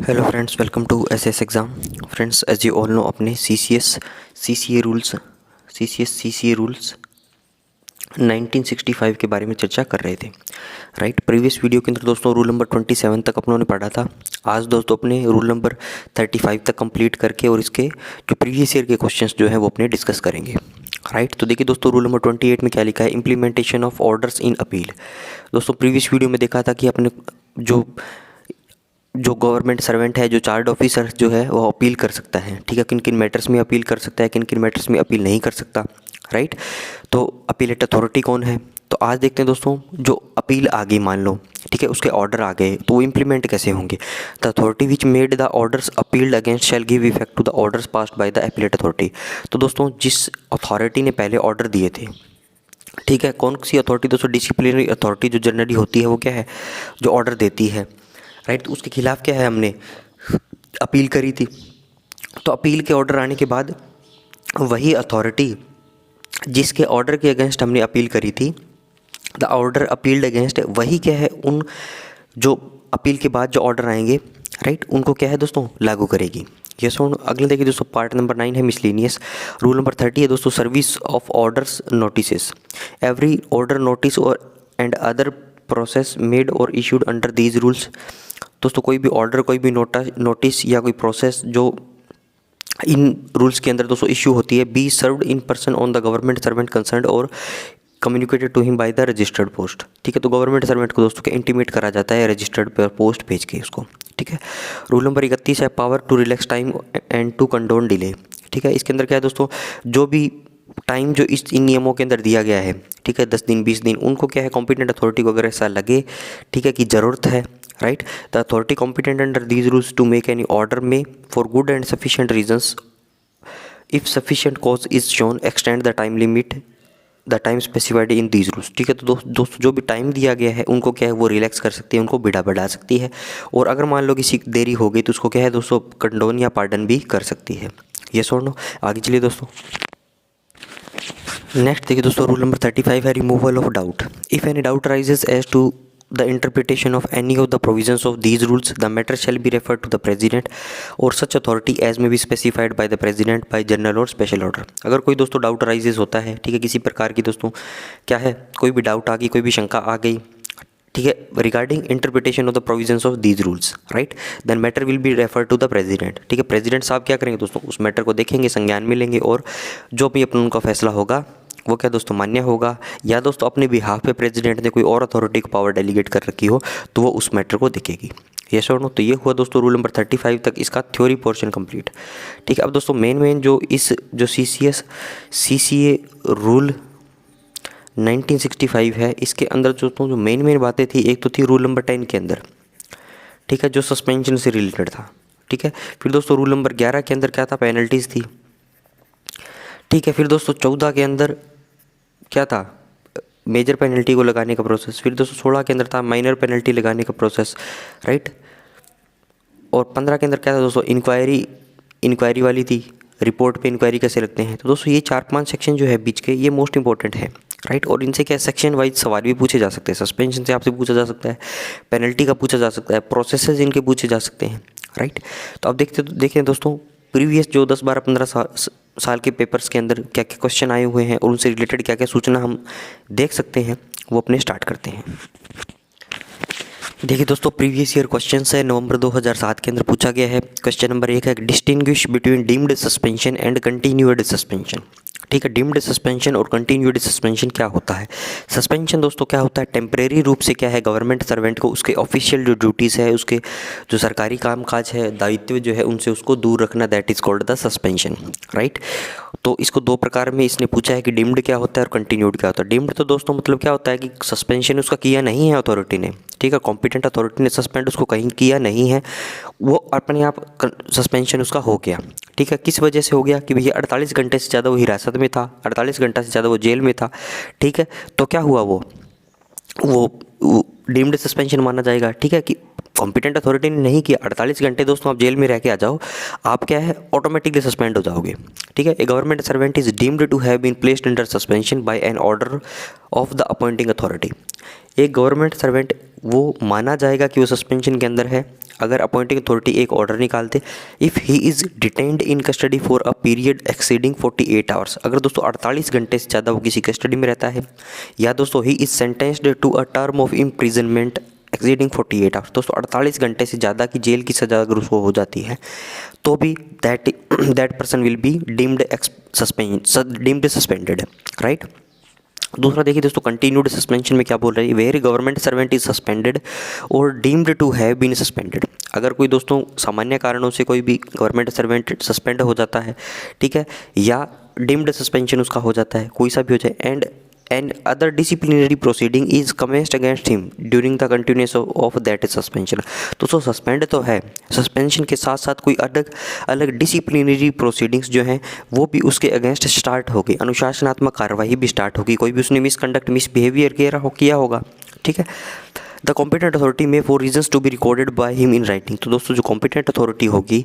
Hello friends, welcome to SS exam. Friends, as you all know, अपने CCA rules 1965 के बारे में चर्चा कर रहे थे। राइट, प्रीवियस वीडियो के अंदर दोस्तों रूल नंबर 27 तक अपनों ने पढ़ा था। आज दोस्तों अपने रूल नंबर 35 तक कंप्लीट करके और इसके जो प्रीवियस ईयर के क्वेश्चंस जो है वो अपने डिस्कस करेंगे। राइट, तो देखिए दोस्तों रूल नंबर 28 में क्या लिखा है, implementation of orders in appeal. दोस्तों प्रीवियस वीडियो में देखा था कि अपने जो गवर्नमेंट सर्वेंट है, जो चार्ज ऑफिसर जो है वो अपील कर सकता है। ठीक है, किन किन मैटर्स में अपील कर सकता है, किन किन मैटर्स में अपील नहीं कर सकता। राइट, तो अपीलेट अथॉरिटी कौन है। तो आज देखते हैं दोस्तों, जो अपील आ गई मान लो, ठीक है, उसके ऑर्डर आ गए तो वो इम्प्लीमेंट कैसे होंगे। The authority which made the orders appealed against shall give effect to the orders passed by the appellate authority. तो दोस्तों जिस अथॉरिटी ने पहले ऑर्डर दिए थे, ठीक है, कौन सी अथॉरिटी दोस्तों, डिसिप्लिनरी अथॉरिटी जो जनरली होती है वो क्या है, जो ऑर्डर देती है। राइट, तो उसके खिलाफ क्या है, हमने अपील करी थी। तो अपील के ऑर्डर आने के बाद वही अथॉरिटी जिसके ऑर्डर के अगेंस्ट हमने अपील करी थी, द ऑर्डर अपील्ड अगेंस्ट, वही क्या है, उन जो अपील के बाद जो ऑर्डर आएंगे, राइट, उनको क्या है दोस्तों, लागू करेगी। ये सुन, अगले देखिए दोस्तों, पार्ट नंबर 9 है मिसलेनियस। रूल नंबर 30 है दोस्तों, service of orders notice. Every order notice और एंड अदर प्रोसेस मेड और इशूड अंडर दीज रूल्स। दोस्तों कोई भी ऑर्डर, कोई भी नोटिस या कोई प्रोसेस जो इन रूल्स के अंदर दोस्तों इशू होती है, be served in person on the government servant concern और communicated to him by the registered post. ठीक है, तो गवर्नमेंट सर्वेंट को दोस्तों क्या इंटीमेट करा जाता है रजिस्टर्ड पर पोस्ट भेज के उसको। ठीक है, रूल नंबर 31 है, power to relax time and to condone delay. ठीक है, इसके अंदर क्या है दोस्तों, जो भी टाइम जो इन नियमों के अंदर दिया गया है, ठीक है, 10 दिन 20 दिन, उनको क्या है, कॉम्पिटेंट अथॉरिटी को अगर ऐसा लगे, ठीक है, कि ज़रूरत है, right, the authority competent under these rules to make any order में for good and sufficient reasons if sufficient cause is shown extend the time limit the time specified in these rules. ठीक है, तो दोस्तों जो भी time दिया गया है उनको क्या है, वो रिलैक्स कर सकती है, उनको बढ़ा सकती है। और अगर मान लो किसी देरी हो गई तो उसको क्या है दोस्तों, कंडोन या पार्डन भी कर सकती है। ये सुनो, आगे चलिए दोस्तों। नेक्स्ट देखिए दोस्तों, रूल नंबर 35 है, removal of doubt. If any doubt raises as to the interpretation of any of the provisions of these rules, the matter shall be referred to the president or such authority as may be specified by the president by general or special order। अगर कोई दोस्तों doubt rises होता है, ठीक है, किसी प्रकार की दोस्तों क्या है, कोई भी डाउट आ गई, कोई भी शंका आ गई, ठीक है, regarding interpretation of the provisions of these rules, right, then matter will be refer to the president. ठीक है, प्रेसिडेंट साहब क्या करेंगे दोस्तों, उस मैटर को देखेंगे, संज्ञान में लेंगे और जो भी अपना उनका फैसला होगा वो क्या दोस्तों मान्य होगा। या दोस्तों अपने बिहाफ पे प्रेसिडेंट ने कोई और अथॉरिटी को पावर डेलीगेट कर रखी हो तो वो उस मैटर को देखेगी। यस और नो। तो ये हुआ दोस्तों रूल नंबर 35 तक इसका थ्योरी पोर्शन कंप्लीट। ठीक है, अब दोस्तों मेन जो इस जो सीसीए रूल 1965 है, इसके अंदर जो मेन बातें थी, एक तो थी रूल नंबर 10 के अंदर, ठीक है, जो सस्पेंशन से रिलेटेड था। ठीक है, फिर दोस्तों रूल नंबर 11 के अंदर क्या था, पेनल्टीज़ थी। ठीक है, फिर दोस्तों 14 के अंदर क्या था, मेजर पेनल्टी को लगाने का प्रोसेस। फिर दोस्तों 16 के अंदर था माइनर पेनल्टी लगाने का प्रोसेस, राइट। और 15 के अंदर क्या था दोस्तों, इंक्वायरी वाली थी, रिपोर्ट पे इंक्वायरी कैसे लगते हैं। तो दोस्तों ये 4-5 सेक्शन जो है बीच के, ये मोस्ट इंपॉर्टेंट है, राइट। और इनसे क्या सेक्शन वाइज सवाल भी पूछे जा सकते हैं। सस्पेंशन से आपसे पूछा जा सकता है, पेनल्टी का पूछा जा सकता है, प्रोसेसेस इनके पूछे जा सकते हैं, राइट। तो अब देखें दोस्तों, प्रीवियस जो 10, 12, 15 साल के पेपर्स के अंदर क्या क्या क्वेश्चन आए हुए हैं और उनसे रिलेटेड क्या क्या सूचना हम देख सकते हैं, वो अपने स्टार्ट करते हैं। देखिए दोस्तों, प्रीवियस ईयर क्वेश्चन है नवंबर 2007 के अंदर पूछा गया है। क्वेश्चन नंबर 1 है, distinguish between deemed suspension and continued suspension. ठीक है, डीम्ड सस्पेंशन और कंटिन्यूड सस्पेंशन क्या होता है। सस्पेंशन दोस्तों क्या होता है, टेम्परेरी रूप से क्या है, गवर्नमेंट सर्वेंट को उसके ऑफिशियल जो ड्यूटीज़ है, उसके जो सरकारी कामकाज है, दायित्व जो है, उनसे उसको दूर रखना, that is called the suspension, right. तो इसको 2 प्रकार में इसने पूछा है कि डीम्ड क्या होता है और कंटिन्यूड क्या होता है। डीम्ड तो दोस्तों मतलब क्या होता है कि सस्पेंशन उसका किया नहीं है अथॉरिटी ने, ठीक है, कॉम्पिटेंट अथॉरिटी ने सस्पेंड उसको कहीं किया नहीं है, वो अपने आप सस्पेंशन उसका हो गया। ठीक है, किस वजह से हो गया कि भैया 48 घंटे से ज़्यादा वो हिरासत में था, 48 घंटा से ज़्यादा वो जेल में था। ठीक है, तो क्या हुआ, वो डीम्ड सस्पेंशन माना जाएगा। ठीक है, कि कॉम्पिटेंट अथॉरिटी ने नहीं किया, 48 घंटे दोस्तों आप जेल में रह के आ जाओ, आप क्या है ऑटोमेटिकली सस्पेंड हो जाओगे। ठीक है, a government servant is deemed to have been placed under suspension by an order of the appointing authority. एक गवर्नमेंट सर्वेंट वो माना जाएगा कि वो सस्पेंशन के अंदर है अगर अपॉइंटिंग अथॉरिटी एक ऑर्डर निकाल दे, if he is detained in custody for a period exceeding 48 hours. अगर दोस्तों 48 घंटे से ज़्यादा वो किसी कस्टडी में रहता है, या दोस्तों he is sentenced to a term of imprisonment exceeding 48 hours. दोस्तों 48 घंटे से ज़्यादा की जेल की सज़ा अगर उसको हो जाती है तो भी that person will be deemed suspended, right. दूसरा देखिए दोस्तों, कंटिन्यूड सस्पेंशन में क्या बोल रही है, where government servant is suspended और deemed to have been suspended. अगर कोई दोस्तों सामान्य कारणों से कोई भी गवर्नमेंट सर्वेंट सस्पेंड हो जाता है, ठीक है, या डीम्ड सस्पेंशन उसका हो जाता है, कोई सा भी हो जाए, and other disciplinary proceeding is commenced against him during the continuous of that suspension. दोस्तों सस्पेंड तो है, सस्पेंशन के साथ साथ कोई अलग डिसिप्लिनरी प्रोसीडिंग्स जो हैं वो भी उसके अगेंस्ट स्टार्ट हो गई, अनुशासनात्मक कार्रवाई भी स्टार्ट होगी, कोई भी उसने मिसबिहेवियर किया होगा, ठीक है। The competent authority may for reasons to be recorded by him in writing. तो दोस्तों जो कॉम्पिटेंट अथॉरिटी होगी,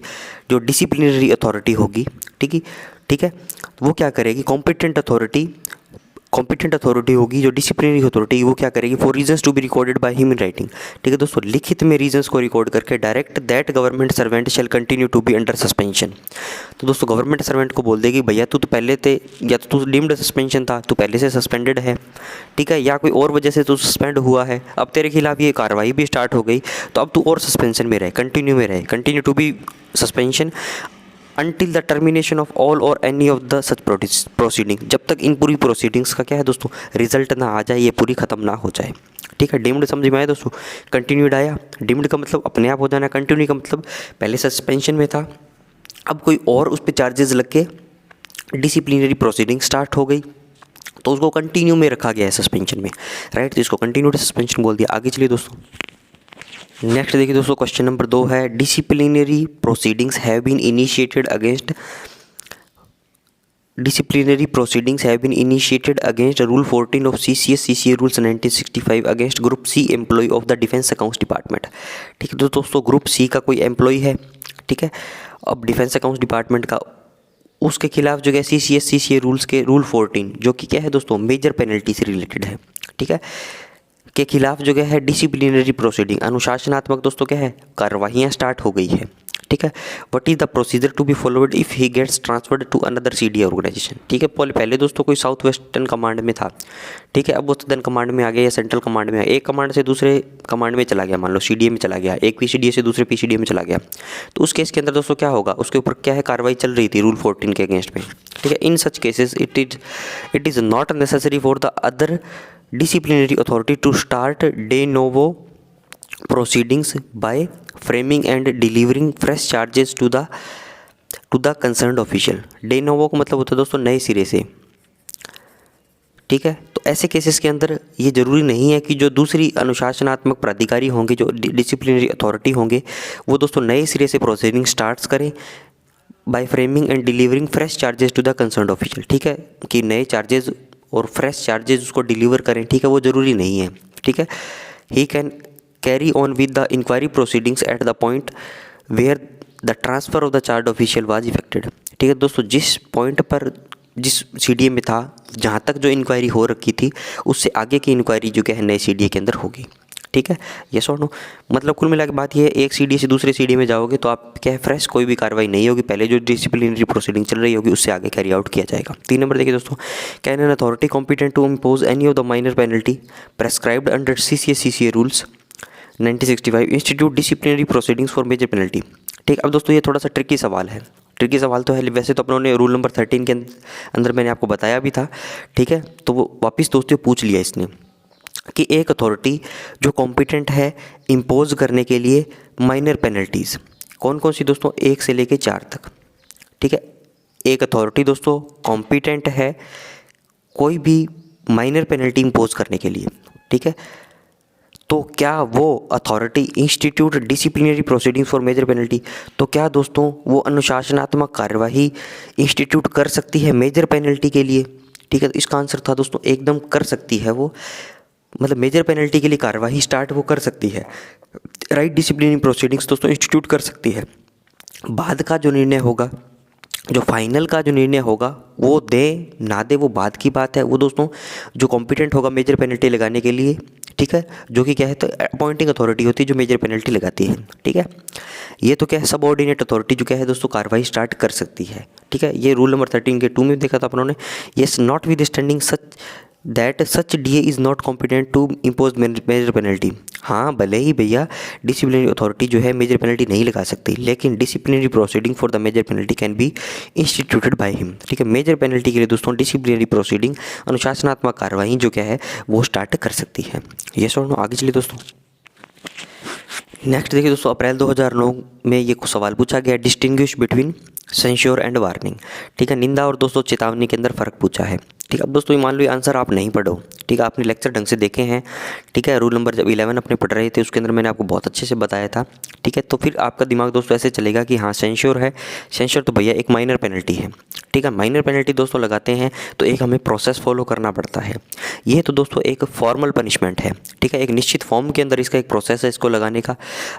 जो डिसिप्लिनरी अथॉरिटी होगी, ठीक है, वो क्या करेगी, कॉम्पिटेंट अथॉरिटी होगी जो डिसिप्लिनरी अथॉरिटी, वो क्या करेगी, for reasons to be recorded by him in writing, ठीक है दोस्तों, लिखित में रीजंस को रिकॉर्ड करके direct that government servant shall continue to be under suspension. तो दोस्तों गवर्नमेंट सर्वेंट को बोल देगी भैया तू तो पहले थे, या तो तू डीम्ड सस्पेंशन था, तू पहले से सस्पेंडेड है, ठीक है, या कोई और वजह से तू सस्पेंड हुआ है, अब तेरे खिलाफ ये कार्रवाई भी स्टार्ट हो गई, तो अब तू और सस्पेंशन में रहे, continue to be suspension until the termination of all or any of the such proceeding. जब तक इन पूरी प्रोसीडिंग्स का क्या है दोस्तों रिजल्ट ना आ जाए, ये पूरी ख़त्म ना हो जाए, ठीक है। डीम्ड समझ में आया दोस्तों, कंटिन्यूड आया, डीम्ड का मतलब अपने आप हो जाना, कंटिन्यू का मतलब पहले सस्पेंशन में था, अब कोई और उस पर चार्जेस लग के डिसिप्लिनरी प्रोसीडिंग स्टार्ट हो गई, तो उसको कंटिन्यू में रखा गया है सस्पेंशन में, राइट। तो इसको कंटिन्यूड सस्पेंशन बोल दिया। आगे चलिए दोस्तों, नेक्स्ट देखिए दोस्तों, क्वेश्चन नंबर 2 है, disciplinary proceedings have been initiated against rule 14 of CCA rules 1965 against group C employ of the defence accounts department, ठीक है। तो दोस्तों ग्रुप सी का कोई एम्प्लॉय है, ठीक है, अब डिफेंस अकाउंट्स डिपार्टमेंट का, उसके खिलाफ जो है CCA रूल्स के रूल 14 जो कि क्या है दोस्तों मेजर पेनल्टी से रिलेटेड है, ठीक है, के खिलाफ जो है डिसिप्लिनरी प्रोसीडिंग, अनुशासनात्मक दोस्तों क्या है कार्रवाइयाँ स्टार्ट हो गई है, ठीक है। What is the procedure to be followed if he gets transferred to another CDA organisation, ठीक है। पहले दोस्तों कोई साउथ वेस्टर्न कमांड में था, ठीक है, अब वो सदर्न कमांड में आ गया या सेंट्रल कमांड में आ गया, एक कमांड से दूसरे कमांड में चला गया, मान लो CDA में चला गया, एक PCDA से दूसरे PCDA में चला गया, तो उस केस के अंदर दोस्तों क्या होगा, उसके ऊपर क्या है कार्रवाई चल रही थी रूल 14 के अगेंस्ट में, ठीक है। In such cases it is not necessary for the other disciplinary authority to start de novo proceedings by framing and delivering fresh charges to the concerned official। de novo का मतलब होता है दोस्तों नए सिरे से, ठीक है। तो ऐसे केसेस के अंदर ये ज़रूरी नहीं है कि जो दूसरी अनुशासनात्मक प्राधिकारी होंगे, जो डिसिप्लिनरी अथॉरिटी होंगे, वो दोस्तों नए सिरे से प्रोसीडिंग स्टार्ट्स करें by framing and delivering fresh charges to the concerned official, ठीक है, कि नए चार्जेस और फ्रेश चार्जेस उसको डिलीवर करें, ठीक है, वो ज़रूरी नहीं है, ठीक है। He can carry on with the inquiry proceedings at the point where the transfer of the charge official was effected, ठीक है दोस्तों, जिस पॉइंट पर जिस CDA में था, जहाँ तक जो इंक्वायरी हो रखी थी, उससे आगे की इंक्वायरी जो क्या है नए CDA के अंदर होगी, ठीक है। यस और नो, मतलब कुल मिला के बात ये है, एक CDA से दूसरे CDA में जाओगे तो आप क्या है फ्रेश कोई भी कार्रवाई नहीं होगी, पहले जो डिसिप्लिनरी प्रोसीडिंग चल रही होगी उससे आगे कैरी आउट किया जाएगा। 3 नंबर देखिए दोस्तों, can an authority competent to impose any of the minor penalty prescribed under CCA rules 1965 institute disciplinary proceedings for major penalty, ठीक। अब दोस्तों ये थोड़ा सा ट्रिकी सवाल है, ट्रिकी सवाल तो है, वैसे तो अपनों ने रूल नंबर 13 के अंदर मैंने आपको बताया भी था, ठीक है, तो वो वापस दोस्तों पूछ लिया इसने कि एक अथॉरिटी जो कॉम्पिटेंट है इम्पोज करने के लिए माइनर पेनल्टीज़ कौन कौन सी दोस्तों, 1 से लेके 4 तक, ठीक है। एक अथॉरिटी दोस्तों कॉम्पिटेंट है कोई भी माइनर पेनल्टी इम्पोज करने के लिए, ठीक है, तो क्या वो authority institute disciplinary proceedings for major penalty, तो क्या दोस्तों वो अनुशासनात्मक कार्यवाही इंस्टीट्यूट कर सकती है मेजर पेनल्टी के लिए, ठीक है। तो इसका आंसर था दोस्तों एकदम कर सकती है वो, मतलब मेजर पेनल्टी के लिए कार्यवाही स्टार्ट वो कर सकती है, राइट। डिसिप्लिनरी प्रोसीडिंग्स दोस्तों इंस्टीट्यूट कर सकती है। बाद का जो निर्णय होगा, जो फाइनल का जो निर्णय होगा वो दे ना दे वो बाद की बात है, वो दोस्तों जो कॉम्पिटेंट होगा मेजर पेनल्टी लगाने के लिए, ठीक है, जो कि क्या है तो अपॉइंटिंग अथॉरिटी होती है जो मेजर पेनल्टी लगाती है। ठीक है, ये तो क्या है सबऑर्डिनेट अथॉरिटी जो क्या है दोस्तों कार्रवाई स्टार्ट कर सकती है। ठीक है, ये रूल नंबर 13 के 2 में देखा था अपनों ने। Yes notwithstanding such that such DA is not competent to impose major penalty. हाँ, भले ही भैया डिसिप्लिनरी अथॉरिटी जो है मेजर पेनल्टी नहीं लगा सकती, लेकिन disciplinary proceeding for the major penalty can be instituted by him. ठीक है, मेजर पेनल्टी के लिए दोस्तों डिसिप्लिनरी प्रोसीडिंग अनुशासनात्मक कार्रवाई जो क्या है वो स्टार्ट कर सकती है। ये सुनो, आगे चलिए दोस्तों। नेक्स्ट देखिए दोस्तों, अप्रैल 2009 में ये सवाल पूछा गया, distinguish between censure and warning. ठीक है, निंदा और दोस्तों चेतावनी के अंदर फ़र्क पूछा है। ठीक है, अब दोस्तों मान लो ये आंसर आप नहीं पढ़ो, ठीक है, आपने लेक्चर ढंग से देखे हैं। ठीक है, रूल नंबर जब 11 अपने पढ़ रहे थे उसके अंदर मैंने आपको बहुत अच्छे से बताया था। ठीक है, तो फिर आपका दिमाग दोस्तों ऐसे चलेगा कि हाँ सेंश्योर है, सेंश्योर तो भैया एक माइनर पेनल्टी है। ठीक है, माइनर पेनल्टी दोस्तों लगाते हैं तो एक हमें प्रोसेस फॉलो करना पड़ता है। ये तो दोस्तों एक फॉर्मल पनिशमेंट है। ठीक है, एक निश्चित फॉर्म के अंदर इसका एक प्रोसेस है इसको लगाने का,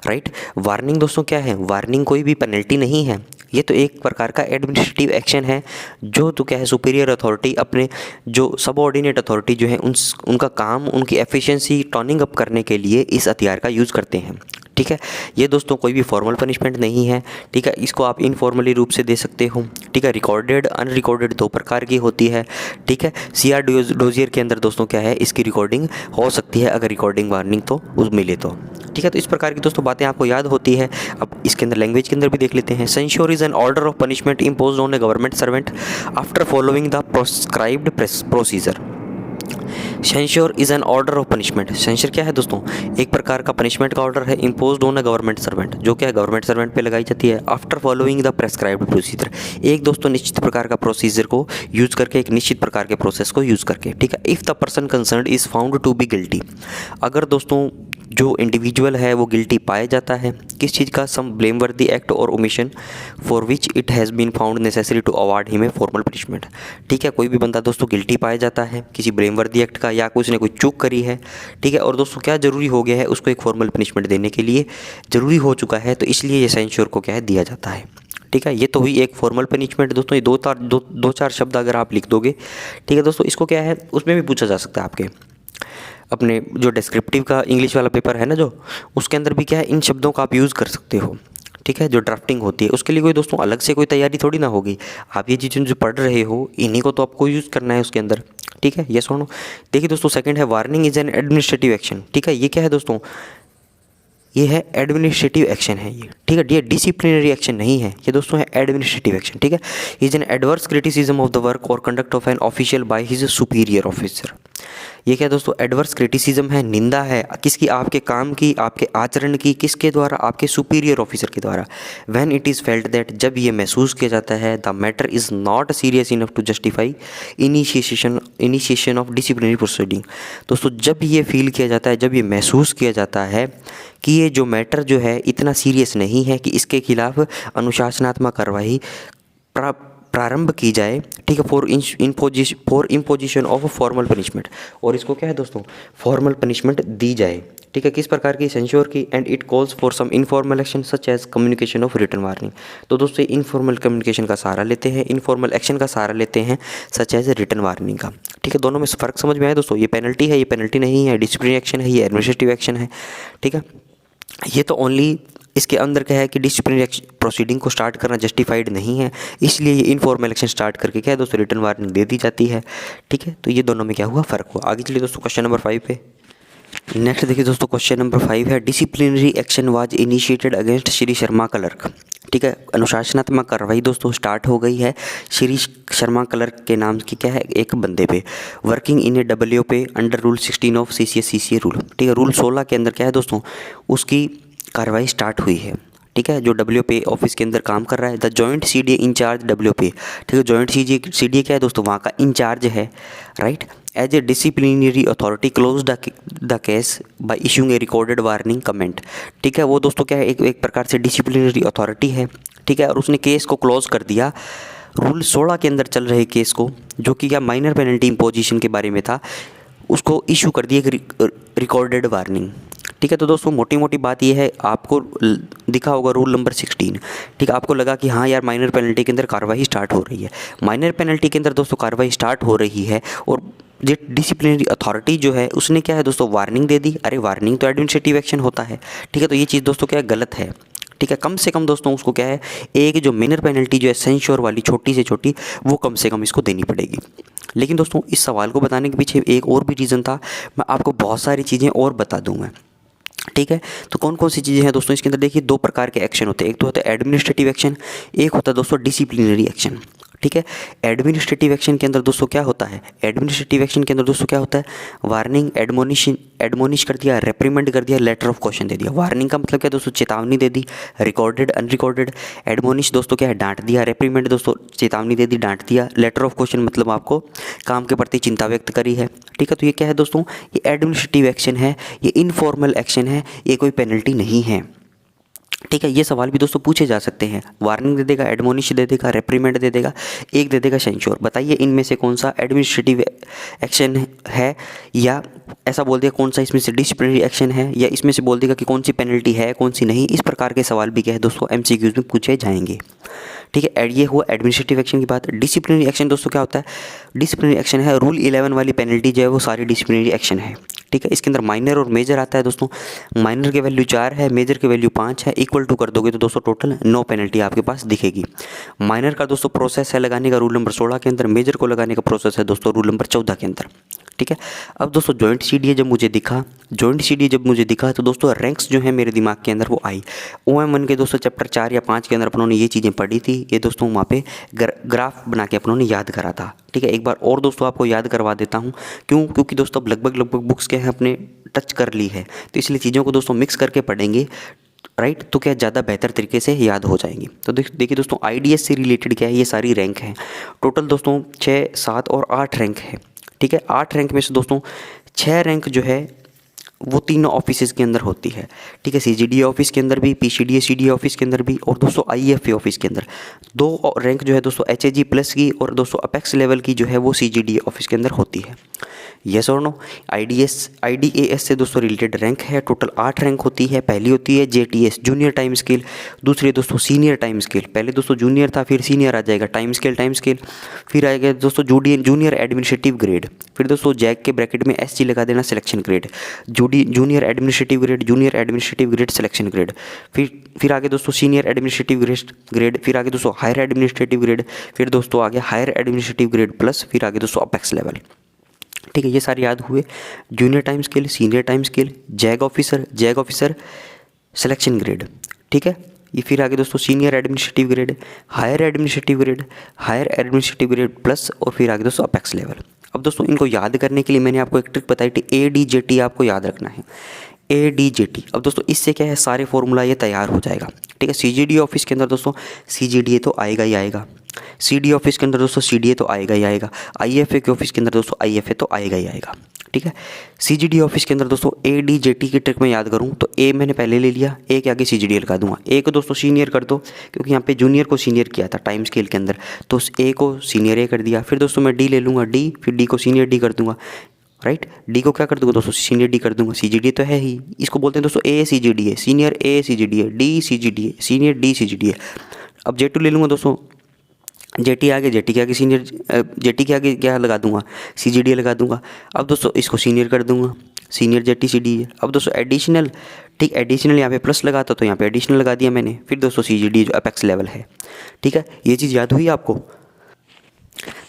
राइट। वार्निंग दोस्तों क्या है, वार्निंग कोई भी पेनल्टी नहीं है, ये तो एक प्रकार का एडमिनिस्ट्रेटिव एक्शन है जो तो क्या है सुपीरियर अथॉरिटी अपने जो सबऑर्डिनेट अथॉरिटी जो है उनका काम उनकी एफिशिएंसी टर्निंग अप करने के लिए इस हथियार का यूज़ करते हैं। ठीक है, ये दोस्तों कोई भी फॉर्मल पनिशमेंट नहीं है। ठीक है, इसको आप इनफॉर्मली रूप से दे सकते हो। ठीक है, रिकॉर्डेड अनरिकॉर्डेड दो प्रकार की होती है। ठीक है, सीआर डोजियर के अंदर दोस्तों क्या है इसकी रिकॉर्डिंग हो सकती है अगर रिकॉर्डिंग वार्निंग तो उस मिले तो। ठीक है, तो इस प्रकार की दोस्तों बातें आपको याद होती है। अब इसके अंदर लैंग्वेज के अंदर भी देख लेते हैं। Censure is an order of punishment imposed on A government servant after following the proscribed procedure. Censure is an order of punishment. Censure क्या है दोस्तों, एक प्रकार का पनिशमेंट का ऑर्डर है imposed on a government servant, जो क्या है गवर्नमेंट सर्वेंट पे लगाई जाती है after following the prescribed procedure. एक दोस्तों निश्चित प्रकार का प्रोसीजर को यूज़ करके, एक निश्चित प्रकार के प्रोसेस को यूज़ करके। ठीक है, if the person concern is found to be guilty, अगर दोस्तों जो इंडिविजुअल है वो गिल्टी पाया जाता है किस चीज़ का, some blameworthy act or omission for which it has been found necessary to award him a formal punishment. ठीक है, कोई भी बंदा दोस्तों गिल्टी पाया जाता है किसी ब्लेमवर्दी एक्ट का या उसने कोई चूक करी है। ठीक है, और दोस्तों क्या ज़रूरी हो गया है उसको एक फॉर्मल पनिशमेंट देने के लिए ज़रूरी हो चुका है, तो इसलिए ये सेंश्योर को क्या है दिया जाता है। ठीक है, ये तो हुई एक फॉर्मल पनिशमेंट दोस्तों। ये दो चार शब्द अगर आप लिख दोगे, ठीक है दोस्तों, इसको क्या है उसमें भी पूछा जा सकता है आपके अपने जो डिस्क्रिप्टिव का इंग्लिश वाला पेपर है ना जो, उसके अंदर भी क्या है इन शब्दों का आप यूज़ कर सकते हो। ठीक है, जो ड्राफ्टिंग होती है उसके लिए कोई दोस्तों अलग से कोई तैयारी थोड़ी ना होगी, आप ये चीज़ें जो पढ़ रहे हो इन्हीं को तो आपको यूज़ करना है उसके अंदर। ठीक है, ये सुनो, देखिए दोस्तों सेकंड है warning is an administrative action. ठीक है, ये क्या है दोस्तों, ये है एडमिनिस्ट्रेटिव एक्शन है ये। ठीक है, ये डिसिप्लिनरी एक्शन नहीं है, ये दोस्तों है एडमिनिस्ट्रेटिव एक्शन। ठीक है, is an adverse criticism of the work or conduct of an official by his superior officer. ये क्या दोस्तों एडवर्स क्रिटिसिज्म है, निंदा है किसकी, आपके काम की, आपके आचरण की, किसके द्वारा, आपके सुपीरियर ऑफिसर के द्वारा। When it is felt that, जब ये महसूस किया जाता है the matter is not serious enough to justify initiation of disciplinary proceeding. दोस्तों जब ये फील किया जाता है, जब ये महसूस किया जाता है कि ये जो मैटर जो है इतना सीरियस नहीं है कि इसके खिलाफ अनुशासनात्मक कार्रवाई प्रारंभ की जाए। ठीक है, for imposition of formal punishment, और इसको क्या है दोस्तों फॉर्मल पनिशमेंट दी जाए। ठीक है, किस प्रकार की, सेंश्योर की। And it calls for some informal action such as communication of written warning. तो दोस्तों इनफॉर्मल कम्युनिकेशन का सहारा लेते हैं, इनफॉर्मल एक्शन का सहारा लेते हैं सच एज रिटन वार्निंग का। ठीक है, दोनों में फ़र्क समझ में आया दोस्तों, ये पेनल्टी है, ये पेनल्टी नहीं है, डिसिप्लिनरी एक्शन है, ये एडमिनिस्ट्रेटिव एक्शन है। ठीक है, ये तो ओनली इसके अंदर क्या है कि डिसिप्लिनरी प्रोसीडिंग को स्टार्ट करना जस्टिफाइड नहीं है, इसलिए ये इनफॉर्मल एक्शन स्टार्ट करके क्या है दोस्तों रिटन वार्निंग दे दी जाती है। ठीक है, तो ये दोनों में क्या हुआ फ़र्क हुआ। आगे चलिए दोस्तों क्वेश्चन नंबर 5 पे। नेक्स्ट देखिए दोस्तों क्वेश्चन नंबर 5 है, disciplinary action was initiated against Shri Sharma clerk. ठीक है, अनुशासनात्मक कार्रवाई दोस्तों स्टार्ट हो गई है श्री शर्मा क्लर्क के नाम की क्या है एक बंदे पे, वर्किंग इन ए डब्ल्यू पे under rule 16 of CCA rule. ठीक है, रूल 16 के अंदर क्या है दोस्तों उसकी कार्रवाई स्टार्ट हुई है। ठीक है, जो WPA ऑफिस के अंदर काम कर रहा है, the joint CDA in charge WPA। ठीक है, जॉइंट CDA क्या है दोस्तों वहाँ का इंचार्ज है, right. As a disciplinary authority close the case by issuing a recorded warning comment. ठीक है, वो दोस्तों क्या है एक प्रकार से डिसिप्लिनरी अथॉरिटी है। ठीक है, और उसने केस को क्लोज कर दिया रूल 16 के अंदर चल रहे केस को, जो कि क्या माइनर पेनल्टी इम्पोजिशन के बारे में था, उसको इशू कर दिया रिकॉर्डेड वार्निंग। ठीक है, तो दोस्तों मोटी मोटी बात ये है, आपको दिखा होगा रूल नंबर 16। ठीक है, आपको लगा कि हाँ यार माइनर पेनल्टी के अंदर कार्रवाई स्टार्ट हो रही है। माइनर पेनल्टी के अंदर दोस्तों कार्रवाई स्टार्ट हो रही है और ये डिसिप्लिनरी अथॉरिटी जो है उसने क्या है दोस्तों, वार्निंग दे दी। अरे वार्निंग तो एडमिनिस्ट्रेटिव एक्शन होता है, ठीक है। तो ये चीज़ दोस्तों क्या है, गलत है, ठीक है। कम से कम दोस्तों उसको क्या है, एक जो मिनर पेनल्टी जो है सेंश्योर वाली छोटी से छोटी, वो कम से कम इसको देनी पड़ेगी। लेकिन दोस्तों इस सवाल को बताने के पीछे एक और भी रीज़न था, मैं आपको बहुत सारी चीज़ें और बता दूंगा, ठीक है। तो कौन कौन सी चीज़ें हैं दोस्तों इसके अंदर, देखिए दो प्रकार के एक्शन होते हैं, एक तो होता है एडमिनिस्ट्रेटिव एक्शन, एक होता है दोस्तों डिसिप्लिनरी एक्शन, ठीक है। एडमिनिस्ट्रेटिव एक्शन के अंदर दोस्तों क्या होता है, एडमिनिस्ट्रेटिव एक्शन के अंदर दोस्तों क्या होता है, वार्निंग, एडमोनिश कर दिया, रेप्रीमेंड कर दिया, लेटर ऑफ क्वेश्चन दे दिया। वार्निंग का मतलब क्या दोस्तों, चेतावनी दे दी, रिकॉर्डेड अनरिकॉर्डेड। एडमोनिश दोस्तों क्या है, डांट दिया। रेप्रीमेंड दोस्तों चेतावनी दे दी, डांट दिया। लेटर ऑफ क्वेश्चन मतलब आपको काम के प्रति चिंता व्यक्त करी है, ठीक है। तो ये क्या है दोस्तों, ये एडमिनिस्ट्रेटिव एक्शन है, ये इनफॉर्मल एक्शन है, ये कोई पेनल्टी नहीं है, ठीक है। ये सवाल भी दोस्तों पूछे जा सकते हैं, वार्निंग दे देगा, एडमोनिश दे देगा, रेप्रीमेंड दे देगा, एक दे देगा सेंश्योर। बताइए इनमें से कौन सा एडमिनिस्ट्रेटिव एक्शन है, या ऐसा बोल दिया कौन सा इसमें से डिसिप्लिनरी एक्शन है, या इसमें से बोल देगा कि कौन सी पेनल्टी है कौन सी नहीं। इस प्रकार के सवाल भी क्या है दोस्तों एमसीक्यूज में पूछे जाएंगे, ठीक है। ये हुआ एडमिनिस्ट्रेटिव एक्शन की बात। डिसिप्लिनरी एक्शन दोस्तों क्या होता है, डिसिप्लिनरी एक्शन है रूल 11 वाली पेनल्टी जो है वो सारी डिसिप्लिनरी एक्शन है, ठीक है। इसके अंदर माइनर और मेजर आता है दोस्तों। माइनर के वैल्यू 4 है, मेजर के वैल्यू 5 है, इक्वल टू कर दोगे तो दोस्तों टोटल 9 पेनल्टी आपके पास दिखेगी। माइनर का दोस्तों प्रोसेस है लगाने का रूल नंबर 16 के अंदर, मेजर को लगाने का प्रोसेस है दोस्तों रूल नंबर 14 के अंदर, ठीक है। अब दोस्तों जॉइंट सीडीए जब मुझे दिखा तो दोस्तों रैंक्स जो है मेरे दिमाग के अंदर वो आई। OM1 के दोस्तों चैप्टर 4 या 5 के अंदर अपनों ने ये चीज़ें पढ़ी थी, ये दोस्तों वहाँ पे ग्राफ बना के अपनों ने याद करा था, ठीक है। एक बार और दोस्तों आपको याद करवा देता हूँ, क्योंकि दोस्तों अब लगभग बुक्स के हैं अपने टच कर ली है, तो इसलिए चीज़ों को दोस्तों मिक्स करके पढ़ेंगे, राइट। तो क्या ज़्यादा बेहतर तरीके से याद हो जाएंगी। तो देखिए दोस्तों IDS से रिलेटेड क्या है, ये सारी रैंक है टोटल दोस्तों 6, 7 और 8 रैंक है, ठीक है। 8 रैंक में से दोस्तों 6 रैंक जो है वो तीनों ऑफिस के अंदर होती है, ठीक है। CGDA ऑफिस के अंदर भी, PCDA CDA ऑफिस के अंदर भी, और दोस्तों IFA ऑफिस के अंदर 2 रैंक जो है दोस्तों HAG प्लस की और दोस्तों अपेक्स लेवल की जो है वो CGDA ऑफिस के अंदर होती है। यस और नो। IDAS से दोस्तों रिलेटेड रैंक है, टोटल 8 रैंक होती है। पहली होती है JTS जूनियर टाइम स्केल, दूसरी दोस्तों सीनियर टाइम स्केल, पहले दोस्तों जूनियर था फिर सीनियर आ जाएगा, टाइम स्केल, फिर आएगा दोस्तों जूनियर एडमिनिस्ट्रेटिव ग्रेड, फिर दोस्तों जैक के ब्रैकेट में SG लगा देना selection grade, junior administrative grade selection grade, फिर आगे दोस्तों सीनियर एडमिनिस्ट्रेटिव ग्रेड, फिर आगे दोस्तों हायर एडमिनिस्ट्रेटिव ग्रेड, फिर दोस्तों आगे हायर एडमिनिस्ट्रेटिव ग्रेड प्लस, फिर आगे दोस्तों अपेक्स लेवल, ठीक है। ये सारे याद हुए, junior time scale, senior time scale, JAG officer selection grade, ठीक है। ये फिर आगे दोस्तों senior administrative grade, higher administrative grade plus, और फिर आगे दोस्तों अपेक्स लेवल। अब दोस्तों इनको याद करने के लिए मैंने आपको एक ट्रिक बताई थी, ADJT आपको याद रखना है, ADJT। अब दोस्तों इससे क्या है, सारे फॉर्मूला ये तैयार हो जाएगा, ठीक है। CGD ऑफिस के अंदर दोस्तों CGDA तो आएगा ही आएगा, CD ऑफिस के अंदर दोस्तों CDA तो आएगा ही आएगा, IFA के ऑफिस के अंदर दोस्तों IFA तो आएगा ही आएगा, ठीक है। CGD ऑफिस के अंदर दोस्तों ADJT की ट्रिक में याद करूं तो A मैंने पहले ले लिया, A के आगे CGDA लगा दूंगा। A को दोस्तों सीनियर कर दो, क्योंकि यहाँ पे जूनियर को सीनियर किया था टाइम स्केल के अंदर, तो उस A को सीनियर A कर दिया। फिर दोस्तों मैं D ले लूँगा, D, फिर D को सीनियर D कर दूंगा, राइट। D को क्या कर दूंगा दोस्तों, सीनियर D कर दूंगा। CGDA तो है ही, इसको बोलते हैं दोस्तों ACGDA, senior ACGDA, DCGDA, senior DCGDA। अब J2 ले लूँगा दोस्तों, JT के आगे सीनियर, JT के आगे क्या लगा दूंगा, CGDA लगा दूंगा। अब दोस्तों इसको सीनियर कर दूंगा, सीनियर JT CDA। अब दोस्तों एडिशनल, ठीक, एडिशनल यहाँ पे प्लस लगाता तो यहाँ पे एडिशनल लगा दिया मैंने। फिर दोस्तों CGDA जो अपेक्स लेवल है, ठीक है। ये चीज़ याद हुई आपको,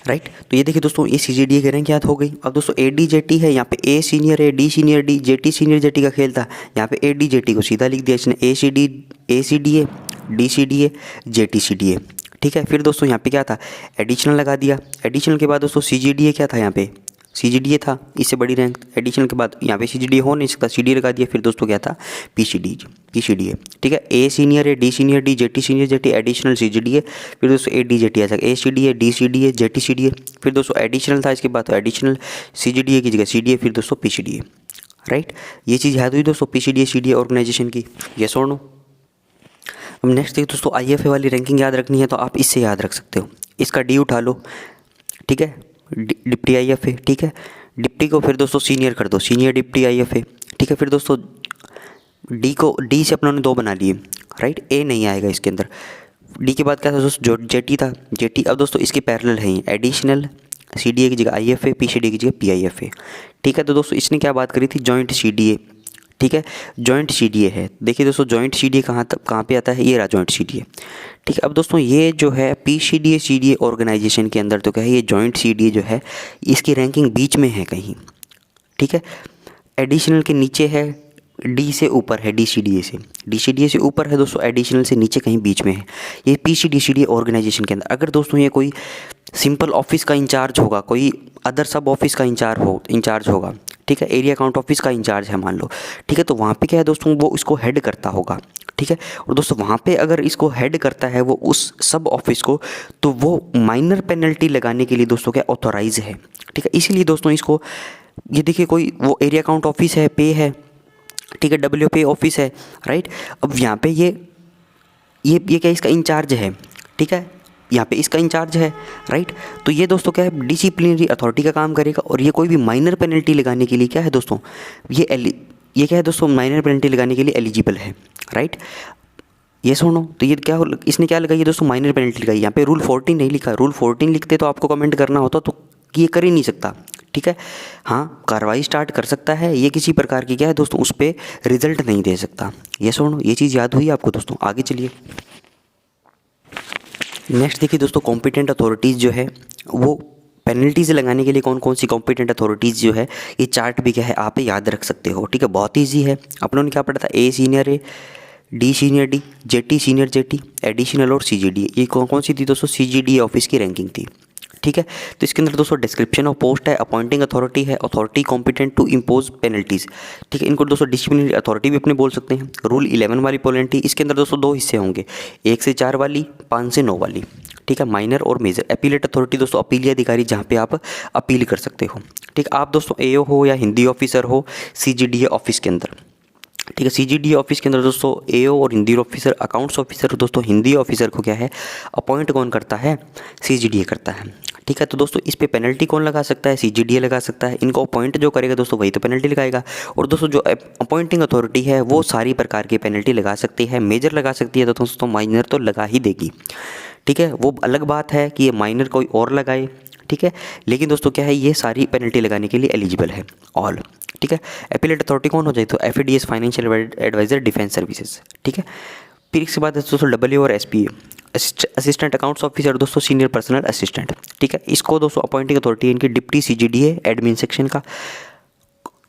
राइट। तो ये देखिए दोस्तों ये CGDA के रैंक याद हो गई। अब दोस्तों ADJT है, यहाँ पे A सीनियर है, D senior D, JT senior JT का खेल था, यहाँ पे ADJT को सीधा लिख दिया इसने, ACDA DCDA JT CDA, ठीक है। फिर दोस्तों यहाँ पे क्या था, एडिशनल लगा दिया। एडिशनल के बाद दोस्तों CGDA क्या था, यहाँ पे CGDA था, इससे बड़ी रैंक। एडिशनल के बाद यहाँ पे CGDA हो नहीं सकता, CDA लगा दिया। फिर दोस्तों क्या था, PCDA, ठीक है। A सीनियर है, D senior D, JT senior JT, additional CGDA, फिर दोस्तों ADJT आ जाएगा, ACDA DCDA JT CDA। फिर दोस्तों एडिशनल था, इसके बाद तो एडिशनल CGDA की जगह CDA, फिर दोस्तों PCDA, राइट। ये चीज़ याद हुई दोस्तों PCDA CDA ऑर्गेनाइजेशन की, यस और नो। अब नेक्स्ट देखिए दोस्तों IFA वाली रैंकिंग याद रखनी है तो आप इससे याद रख सकते हो, इसका D उठा लो, ठीक है, डिप्टी IFA, ठीक है। डिप्टी को फिर दोस्तों सीनियर कर दो, सीनियर डिप्टी IFA, ठीक है। फिर दोस्तों D से अपनों ने 2 बना लिए, राइट। A नहीं आएगा इसके अंदर। D के बाद क्या था दोस्तों, जो JT था, JT। अब दोस्तों इसके पैरेलल है एडिशनल CDA की जगह IFA, PCDA की जगह PIFA। ठीक है, तो दोस्तों इसने क्या बात करी थी, जॉइंट CDA। ठीक है, जॉइंट CDA है। देखिए दोस्तों जॉइंट CDA कहाँ पे आता है, ये रहा जॉइंट CDA। ठीक है, अब दोस्तों ये जो है PCDA CDA ऑर्गेनाइजेशन के अंदर तो क्या है, ये जॉइंट CDA जो है इसकी रैंकिंग बीच में है कहीं। ठीक है, एडिशनल के नीचे है, डी से ऊपर है, DCDA से ऊपर है दोस्तों, एडिशनल से नीचे कहीं बीच में है ये PCDA CDA ऑर्गेनाइजेशन के अंदर। अगर दोस्तों ये कोई सिंपल ऑफिस का इंचार्ज होगा, कोई अदर सब ऑफिस का इंचार्ज होगा, ठीक है, एरिया अकाउंट ऑफिस का इंचार्ज है मान लो, ठीक है, तो वहाँ पे क्या है दोस्तों, वो इसको हेड करता होगा। ठीक है, और दोस्तों वहाँ पे अगर इसको हेड करता है वो उस सब ऑफिस को, तो वो माइनर पेनल्टी लगाने के लिए दोस्तों क्या ऑथोराइज है। ठीक है, इसीलिए दोस्तों इसको, ये देखिए कोई वो एरिया अकाउंट ऑफिस है, पे है, ठीक है, WPA ऑफिस है, राइट। अब यहाँ पे ये क्या इसका इंचार्ज है, ठीक है, यहाँ पे इसका इंचार्ज है, राइट। तो ये दोस्तों क्या है, डिसिप्लिनरी अथॉरिटी का काम करेगा, और ये कोई भी माइनर पेनल्टी लगाने के लिए क्या है दोस्तों, ये क्या है दोस्तों, माइनर पेनल्टी लगाने के लिए एलिजिबल है, राइट। ये सुनो, तो ये क्या इसने क्या लगाई है दोस्तों, माइनर पेनल्टी लगाई। यहाँ पे रूल 14 नहीं लिखा, रूल 14 लिखते तो आपको कमेंट करना होता, तो ये कर ही नहीं सकता। ठीक है, हाँ कार्रवाई स्टार्ट कर सकता है, ये किसी प्रकार की क्या है दोस्तों उस पर रिजल्ट नहीं दे सकता। ये सुनो, ये चीज़ याद हुई आपको दोस्तों, आगे चलिए। नेक्स्ट देखिए दोस्तों, कॉम्पिटेंट अथॉरिटीज़ जो है वो पेनल्टीज़ लगाने के लिए कौन कौन सी कॉम्पिटेंट अथॉरिटीज़ जो है, ये चार्ट भी क्या है आप याद रख सकते हो। ठीक है, बहुत ईजी है। अपनों ने क्या पढ़ा था, A senior A, D senior D, JT senior JT, additional और CGDA। ये कौन कौन सी थी दोस्तों, CGDA ऑफिस की रैंकिंग थी। ठीक है, तो इसके अंदर दोस्तों डिस्क्रिप्शन ऑफ पोस्ट है, अपॉइंटिंग अथॉरिटी है, authority competent to impose penalties. ठीक है, इनको दोस्तों डिसिप्लिनरी अथॉरिटी भी अपने बोल सकते हैं। रूल 11 वाली पेनल्टी, इसके अंदर दोस्तों 2 हिस्से होंगे, 1 से 4 वाली, 5 से 9 वाली। ठीक है, माइनर और मेजर। अपीलेट अथॉरिटी दोस्तों अपीलीय अधिकारी, जहाँ पे आप अपील कर सकते हो। ठीक, आप दोस्तों AO हो या हिंदी ऑफिसर हो CGDA ऑफिस के अंदर। ठीक है, CGDA ऑफिस के अंदर दोस्तों AO और हिंदी ऑफिसर, अकाउंट्स ऑफिसर दोस्तों हिंदी ऑफिसर को क्या है अपॉइंट कौन करता है, CGDA करता है। ठीक है, तो दोस्तों इस पे पेनल्टी कौन लगा सकता है, CGDA लगा सकता है। इनको अपॉइंट जो करेगा दोस्तों वही तो पेनल्टी लगाएगा। और दोस्तों जो अपॉइंटिंग अथॉरिटी है वो सारी प्रकार की पेनल्टी लगा सकती है, मेजर लगा सकती है, तो दोस्तों माइनर तो लगा ही देगी। ठीक है, वो अलग बात है कि ये माइनर कोई और लगाए। ठीक है, लेकिन दोस्तों क्या है, ये सारी पेनल्टी लगाने के लिए एलिजिबल है ऑल। ठीक है, अपीलेट अथॉरिटी कौन हो जाए, तो FADS financial adviser defence services. ठीक है, फिर इसके बाद दोस्तों WA और SPA, असिस्टेंट अकाउंट्स ऑफिसर दोस्तों सीनियर पर्सनल असिस्टेंट। ठीक है, इसको दोस्तों अपॉइंटिंग अथॉरिटी इनकी डिप्टी CGDA एडमिन सेक्शन का,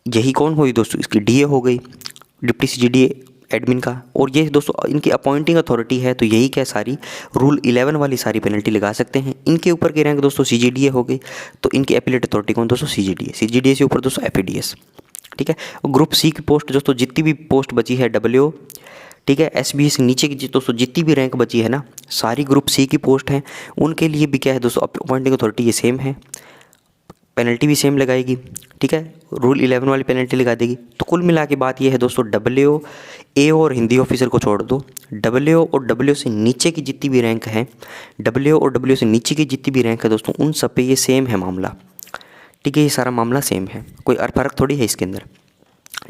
यही कौन हुई दोस्तों, इसकी DA हो गई, डिप्टी CGDA एडमिन का। और ये दोस्तों इनकी अपॉइंटिंग अथॉरिटी है, तो यही क्या सारी रूल 11 वाली सारी पेनल्टी लगा सकते हैं। इनके ऊपर की रैंक दोस्तों CGDA हो गई, तो इनकी अपीलेट अथॉरिटी कौन दोस्तों, CGDA से ऊपर दोस्तों FADS। ठीक है, ग्रुप C की पोस्ट दोस्तों जितनी भी पोस्ट बची है WO, ठीक है, SBA से नीचे की दोस्तों जितनी भी रैंक बची है ना, सारी ग्रुप C की पोस्ट हैं, उनके लिए भी क्या है दोस्तों अपॉइंटिंग अथॉरिटी ये सेम है, पेनल्टी भी सेम लगाएगी। ठीक है, रूल 11 वाली पेनल्टी लगा देगी। तो कुल मिला के बात ये है दोस्तों, WO AO और हिंदी ऑफिसर को छोड़ दो, WO और WO से नीचे की जितनी भी रैंक है, WO और WO से नीचे की जितनी भी रैंक है दोस्तों, उन सब पे ये सेम है मामला। ठीक है, ये सारा मामला सेम है, कोई फर्क थोड़ी है इसके अंदर।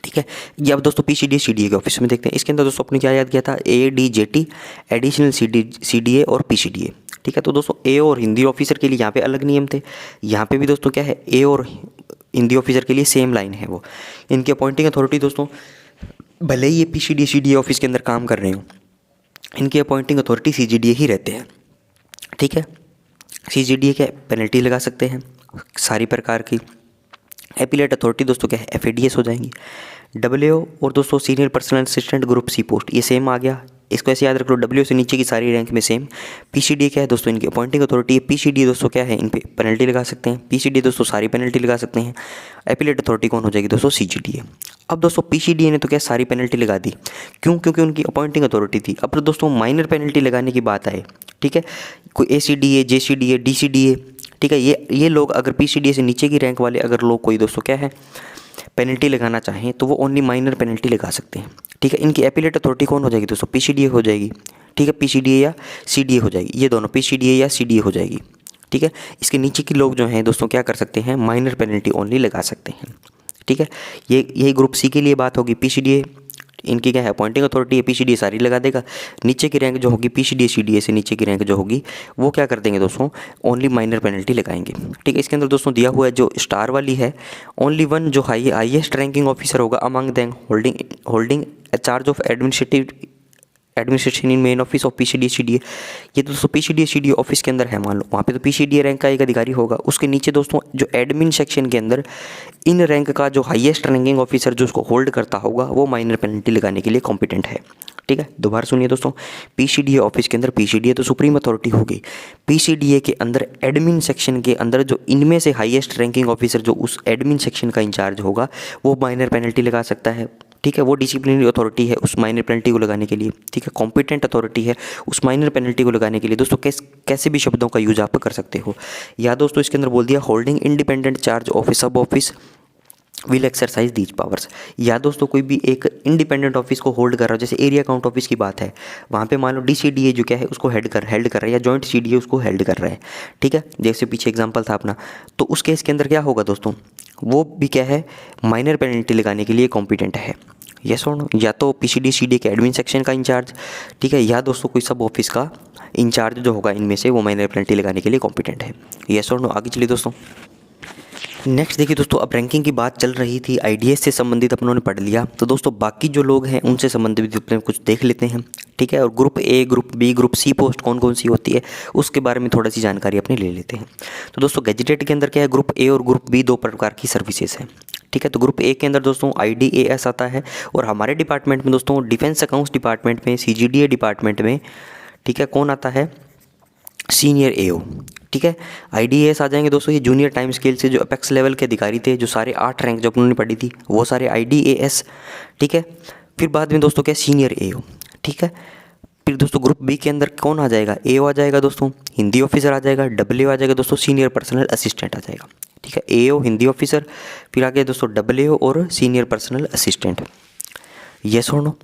ठीक है, ये अब दोस्तों PCDA CDA के ऑफिस में देखते हैं। इसके अंदर दोस्तों अपने क्या याद किया था, ADJT, एडिशनल CDA और PCDA। ठीक है, तो दोस्तों AO और हिंदी ऑफिसर के लिए यहाँ पे अलग नियम थे, यहाँ पे भी दोस्तों क्या है AO और हिंदी ऑफिसर के लिए सेम लाइन है। वो इनकी अपॉइंटिंग अथॉरिटी दोस्तों भले ही ये PCDA CDA ऑफिस के अंदर काम कर रहे हो, इनकी अपॉइंटिंग अथॉरिटी CGDA ही रहते हैं। ठीक है, CGDA के पेनल्टी लगा सकते हैं सारी प्रकार की। अपीलेट अथॉरिटी दोस्तों क्या है FADS हो जाएंगी। WO और दोस्तों senior personal assistant group C post, ये सेम आ गया, इसको ऐसे याद रख लो, WO से नीचे की सारी रैंक में सेम। PCDA क्या है दोस्तों, इनकी अपॉइंटिंग अथॉरिटी है। PCDA दोस्तों क्या है, इन पे पेनल्टी लगा सकते हैं, PCDA दोस्तों सारी पेनल्टी लगा सकते हैं। अपीलेट अथॉरिटी कौन हो जाएगी दोस्तों, CGDA। अब दोस्तों PCDA ने तो क्या सारी पेनल्टी लगा दी, क्यों, क्योंकि उनकी अपॉइंटिंग अथॉरिटी थी। अब तो दोस्तों माइनर पेनल्टी लगाने की बात आए, ठीक है, कोई ACDA JCDA DCDA, ठीक है, ये लोग अगर PCDA से नीचे की रैंक वाले अगर लोग कोई दोस्तों क्या है पेनल्टी लगाना चाहें, तो वो ओनली माइनर पेनल्टी लगा सकते हैं। ठीक है, इनकी अपीलेट अथॉरिटी कौन हो जाएगी दोस्तों, PCDA हो जाएगी। ठीक है, PCDA या CDA हो जाएगी, ये दोनों PCDA या CDA हो जाएगी। ठीक है, इसके नीचे के लोग जो हैं दोस्तों क्या कर सकते हैं, माइनर पेनल्टी ओनली लगा सकते हैं। ठीक है, ये यही ग्रुप C के लिए बात होगी। PCDA इनकी क्या है अपॉइंटिंग अथॉरिटी है, पीसीडीए सारी लगा देगा। नीचे की रैंक जो होगी पीसीडीए सीडीए से नीचे की रैंक जो होगी वो क्या कर देंगे दोस्तों, ओनली माइनर पेनल्टी लगाएंगे। ठीक है, इसके अंदर दोस्तों दिया हुआ है जो स्टार वाली है, ओनली वन जो हाईएस्ट रैंकिंग ऑफिसर होगा among them holding charge of administration in main office of PCDA CDA. ये दोस्तों पीसीडीए सीडीए ऑफिस के अंदर है, मान लो वहाँ पे तो पीसीडीए रैंक का एक अधिकारी होगा। उसके नीचे दोस्तों जो एडमिन सेक्शन के अंदर इन रैंक का जो हाईएस्ट रैंकिंग ऑफिसर जो उसको होल्ड करता होगा वो माइनर पेनल्टी लगाने के लिए कॉम्पिटेंट है। ठीक है, दोबारा सुनिए दोस्तों, पीसीडीए ऑफिस के अंदर पीसीडीए तो सुप्रीम अथॉरिटी होगी, पीसीडीए के अंदर एडमिन सेक्शन के अंदर जो इनमें से हाईएस्ट रैंकिंग ऑफिसर जो उस एडमिन सेक्शन का इंचार्ज होगा वो माइनर पेनल्टी लगा सकता है। ठीक है, वो डिसिप्लिनरी अथॉरिटी है उस माइनर पेनल्टी को लगाने के लिए। ठीक है, कॉम्पिटेंट अथॉरिटी है उस माइनर पेनल्टी को लगाने के लिए। दोस्तों कैसे भी शब्दों का यूज आप कर सकते हो। या दोस्तों इसके अंदर बोल दिया होल्डिंग इंडिपेंडेंट चार्ज ऑफिस सब office will exercise these powers. या दोस्तों कोई भी एक इंडिपेंडेंट ऑफिस को होल्ड कर रहा है, जैसे एरिया काउंट ऑफिस की बात है, वहाँ पे मान लो डीसीडीए जो क्या है उसको हेल्ड कर रहा है, या जॉइंट सीडीए उसको हेल्ड कर रहा है। ठीक है, जैसे पीछे एग्जांपल था अपना, तो उस केस के अंदर क्या होगा दोस्तों, वो भी क्या है माइनर पेनल्टी लगाने के लिए कॉम्पिटेंट है। यस और नो, या तो पीसीडी सीडी के एडमिन सेक्शन का इंचार्ज, ठीक है, या दोस्तों कोई सब ऑफिस का इंचार्ज जो होगा इनमें से वो माइनर पेनल्टी लगाने के लिए कॉम्पिटेंट है। यस और नो, आगे चलिए दोस्तों। नेक्स्ट देखिए दोस्तों, अब रैंकिंग की बात चल रही थी, आईडीएस से संबंधित अपनों ने पढ़ लिया, तो दोस्तों बाकी जो लोग हैं उनसे संबंधित अपने कुछ देख लेते हैं। ठीक है, और group A, group B, group C post कौन कौन सी होती है उसके बारे में थोड़ा सी जानकारी अपने ले लेते हैं। तो दोस्तों गैजेटेड के अंदर क्या है, ग्रुप ए और ग्रुप बी दो प्रकार की सर्विसेज हैं। ठीक है, तो ग्रुप ए के अंदर दोस्तों IDAS आता है, और हमारे डिपार्टमेंट में दोस्तों डिफेंस अकाउंट्स डिपार्टमेंट में, CGDA डिपार्टमेंट में, ठीक है, कौन आता है, सीनियर AO। ठीक है, IDAS आ जाएंगे दोस्तों, ये जूनियर टाइम स्केल से जो अपेक्स लेवल के अधिकारी थे, जो सारे 8 रैंक जो उन्होंने पढ़ी थी वो सारे IDAS। ठीक है, फिर बाद में दोस्तों क्या सीनियर AO। ठीक है, फिर दोस्तों ग्रुप बी के अंदर कौन आ जाएगा, AO आ जाएगा दोस्तों, हिंदी ऑफिसर आ जाएगा, WO आ जाएगा दोस्तों, सीनियर पर्सनल असिस्टेंट आ जाएगा। ठीक है, AO हिंदी ऑफिसर, फिर आगे दोस्तों WO और सीनियर पर्सनल असिस्टेंट। यस और no,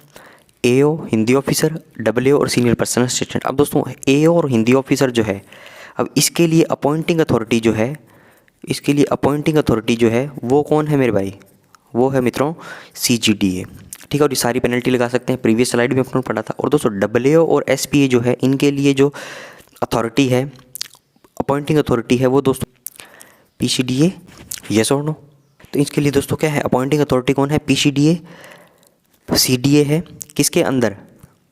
AO Hindi officer, WO और सीनियर पर्सनल असिस्टेंट। अब दोस्तों AO और हिंदी ऑफिसर जो है, अब इसके लिए अपॉइंटिंग अथॉरिटी जो है, इसके लिए अपॉइंटिंग अथॉरिटी जो है वो कौन है मेरे भाई, वो है मित्रों CGDA। ठीक है, और ये सारी पेनल्टी लगा सकते हैं, प्रीवियस स्लाइड में अपने पढ़ा था। और दोस्तों WO और SPA जो है, इनके लिए जो अथॉरिटी है, अपॉइंटिंग अथॉरिटी है, वो दोस्तों PCDA। यस और नो, तो इसके लिए दोस्तों क्या है, अपॉइंटिंग अथॉरिटी कौन है, PCDA CDA है, किसके अंदर,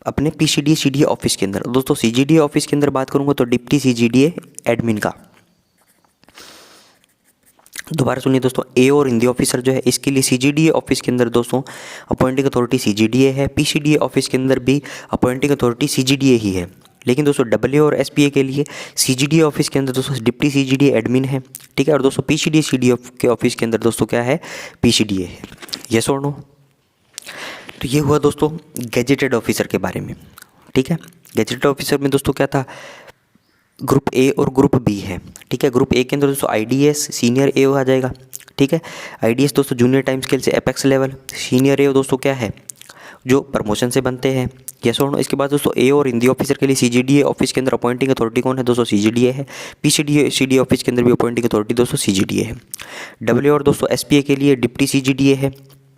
अपने PCDA CDA ऑफिस के अंदर। दोस्तों CGDA ऑफिस के अंदर बात करूँगा तो डिप्टी CGDA एडमिन का। दोबारा सुनिए दोस्तों, AO और हिंदी ऑफिसर जो है इसके लिए CGDA ऑफिस के अंदर दोस्तों अपॉइंटिंग अथॉरिटी CGDA है, PCDA ऑफिस के अंदर भी अपॉइंटिंग अथॉरिटी CGDA ही है। लेकिन दोस्तों WO और SPA के लिए CGDA ऑफिस के अंदर दोस्तों डिप्टी CGDA एडमिन है। ठीक है, और दोस्तों PCDA CDA के ऑफिस के अंदर दोस्तों क्या है, PCDA है। यस और नो, तो ये हुआ दोस्तों गैजेटेड ऑफिसर के बारे में। ठीक है, गैजेटेड ऑफिसर में दोस्तों क्या था, ग्रुप A और ग्रुप B है। ठीक है, ग्रुप A के अंदर दोस्तों IDAS सीनियर AO आ जाएगा। ठीक है, IDAS दोस्तों जूनियर टाइम स्केल से एपेक्स लेवल, सीनियर AO दोस्तों क्या है, जो प्रमोशन से बनते हैं। यस और नो, इसके बाद दोस्तों AO और हिंदी ऑफिसर के लिए CGDA ऑफिस के अंदर अपॉइंटिंग अथॉरिटी कौन है दोस्तों, CGDA है। PCDA CDA ऑफिस के अंदर भी अपॉइंटिंग अथॉरिटी दोस्तों CGDA है। WO और दोस्तों SPA के लिए डिप्टी CGDA है।